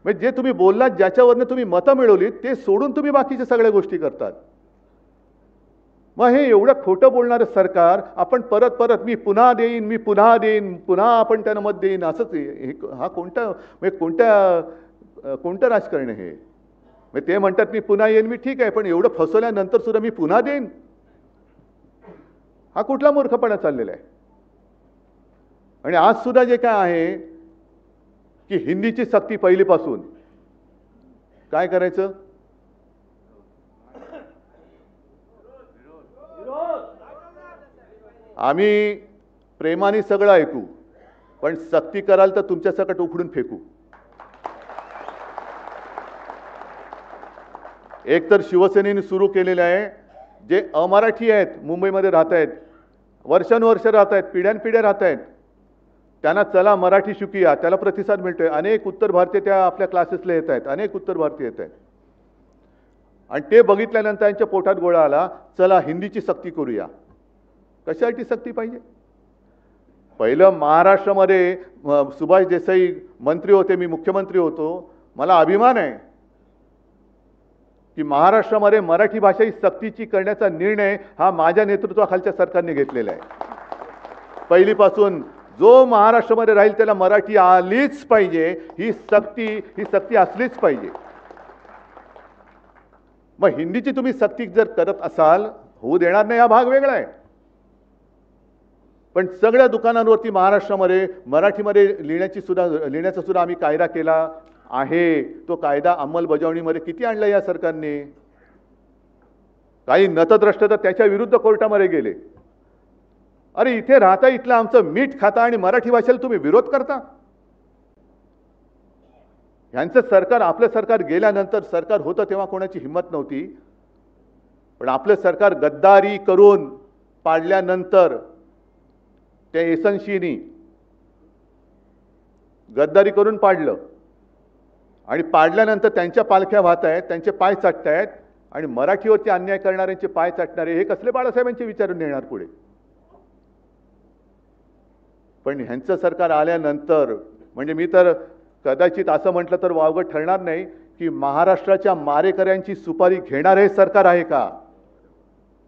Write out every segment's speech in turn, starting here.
म्हणजे जे तुम्ही बोललात, ज्याच्यावरनं तुम्ही मतं मिळवलीत, ते सोडून तुम्ही बाकीच्या सगळ्या गोष्टी करतात. मग हे एवढं खोटं बोलणारं सरकार, आपण परत परत मी पुन्हा देईन, मी पुन्हा देईन, पुन्हा आपण त्यांना मत देईन, असंच हा कोणता म्हणजे कोणतं राजकारण आहे हे? म्हणजे ते म्हणतात मी पुन्हा येईन, मी ठीक आहे, पण एवढं फसवल्यानंतर सुद्धा मी पुन्हा देईन, हा कुठला मूर्खपणा चाललेला आहे? आणि आज सुद्धा जे काय आहे की हिंदीची सक्ती पहिलीपासून काय करायचं? आम्ही प्रेमाने सगळं ऐकू, पण सक्ती कराल तर तुमच्या सकट उखडून फेकू. एक तर शिवसेनेने सुरू केलेले आहे, जे अमराठी आहेत, मुंबईमध्ये राहत आहेत, वर्षानुवर्ष राहत आहेत, पिढ्यानपिढ्या राहत आहेत, त्यांना चला मराठी शिकूया, त्याला प्रतिसाद मिळतोय. अनेक उत्तर भारतीय त्या आपल्या क्लासेसला येत आहेत, अनेक उत्तर भारतीय येत आहेत. आणि ते बघितल्यानंतर त्यांच्या पोटात गोळा आला, चला हिंदीची सक्ती करूया. कशासाठी सक्ती पाहिजे? पहिलं महाराष्ट्रामध्ये सुभाष देसाई मंत्री होते, मी मुख्यमंत्री होतो. मला अभिमान आहे की महाराष्ट्रामध्ये मराठी भाषा ही सक्तीची करण्याचा निर्णय हा माझ्या नेतृत्वाखालच्या सरकारने घेतलेला आहे. पहिलीपासून जो महाराष्ट्रामध्ये राहील त्याला मराठी आलीच पाहिजे, ही सक्ती असलीच पाहिजे. मग हिंदीची तुम्ही सक्ती जर करत असाल, होऊ देणार नाही, हा भाग वेगळा आहे. पण सगळ्या दुकानांवरती महाराष्ट्रामध्ये मराठीमध्ये लिहिण्याचा सुद्धा आम्ही कायदा केला आहे. तो कायदा अंमलबजावणीमध्ये किती आणला या सरकारने? काही नतद्रष्ट तर त्याच्या विरुद्ध कोर्टामध्ये गेले. अरे इथे राहता, इथलं आमचं मीठ खाता आणि मराठी भाषेला तुम्ही विरोध करता? यांचं सरकार, आपलं सरकार गेल्यानंतर, सरकार होतं तेव्हा कोणाची हिंमत नव्हती, पण आपलं सरकार गद्दारी करून पाडल्यानंतर त्या एसनशीनी गद्दारी करून पाडलं आणि पाडल्यानंतर त्यांच्या पालख्या वाहत आहेत, त्यांचे पाय चाटत आहेत आणि मराठीवरती अन्याय करणाऱ्यांचे पाय चाटणारे हे कसले बाळासाहेबांचे विचारून नेणार पुढे? पण ह्यांचं सरकार आल्यानंतर म्हणजे मी तर कदाचित असं म्हटलं तर वावगं ठरणार नाही की महाराष्ट्राच्या मारेकऱ्यांची सुपारी घेणार हे सरकार आहे का?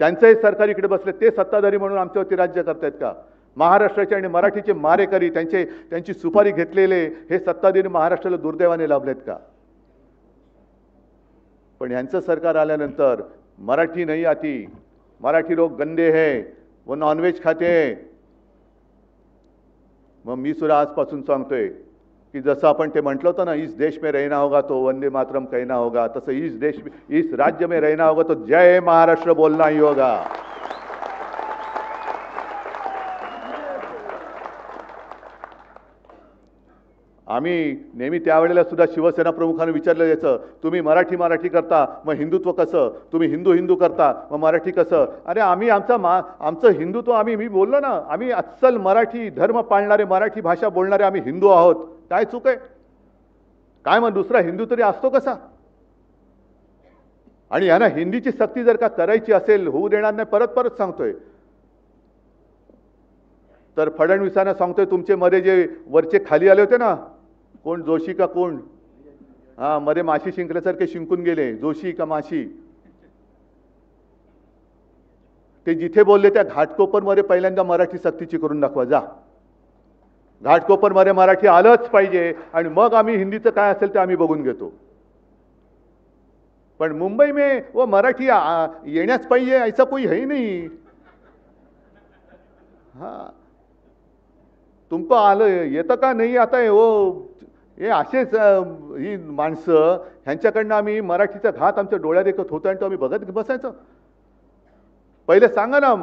त्यांचंही सरकार इकडे बसले, ते सत्ताधारी म्हणून आमच्यावरती राज्य करतायत का? महाराष्ट्राचे आणि मराठीचे मारेकरी, त्यांची सुपारी घेतलेले हे सत्ताधारी महाराष्ट्राला दुर्दैवाने लाभलेत का? पण यांचं सरकार आल्यानंतर मराठी नाही आती, मराठी लोग गंदे हैं, वो नॉनव्हेज खाते हैं. मग मी सुद्धा आजपासून सांगतोय की जसं आपण ते म्हटलं होतं ना, इस देश में रहना होगा तो वंदे मातरम कहना होगा, तसं इस राज्य में रहना होगा तो जय महाराष्ट्र बोलना ही होगा. आम्ही नेहमी त्यावेळेला सुद्धा शिवसेना प्रमुखांना विचारलं याचं, तुम्ही मराठी करता, मग हिंदुत्व कसं? तुम्ही हिंदू करता, मग मराठी कसं? अरे आम्ही आमचं हिंदुत्व, मी बोललो ना, आम्ही अस्सल मराठी धर्म पाळणारे, मराठी भाषा बोलणारे आम्ही हिंदू आहोत. काय चूक आहे? काय मग दुसरा हिंदू तरी असतो कसा? आणि यांना हिंदीची सक्ती जर का करायची असेल, होऊ देणार नाही, परत सांगतोय. तर फडणवीसांना सांगतोय, तुमचे मध्ये जे वरचे खाली आले होते ना, कोण जोशी का कोण, हा मध्ये माशी शिंकल्यासारखे शिंकून गेले, जोशी का माशी, ते जिथे बोलले त्या घाटकोपरमध्ये पहिल्यांदा मराठी सक्तीची करून दाखवा. जा, घाटकोपरमध्ये मराठी आलंच पाहिजे आणि मग आम्ही हिंदीचं काय असेल ते आम्ही बघून घेतो. पण मुंबई में वो मराठी येण्याच पाहिजे ऐसा कोई है ही नहीं. हाँ, तुमको आलं येतं का नाही आता हे असेच ही माणसं, ह्यांच्याकडनं आम्ही मराठीचा घात आमच्या डोळ्यात देखत होता आणि तो आम्ही बघत बसायचं. पहिले सांगा ना,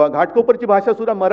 घाटकोपरची भाषा सुद्धा मराठी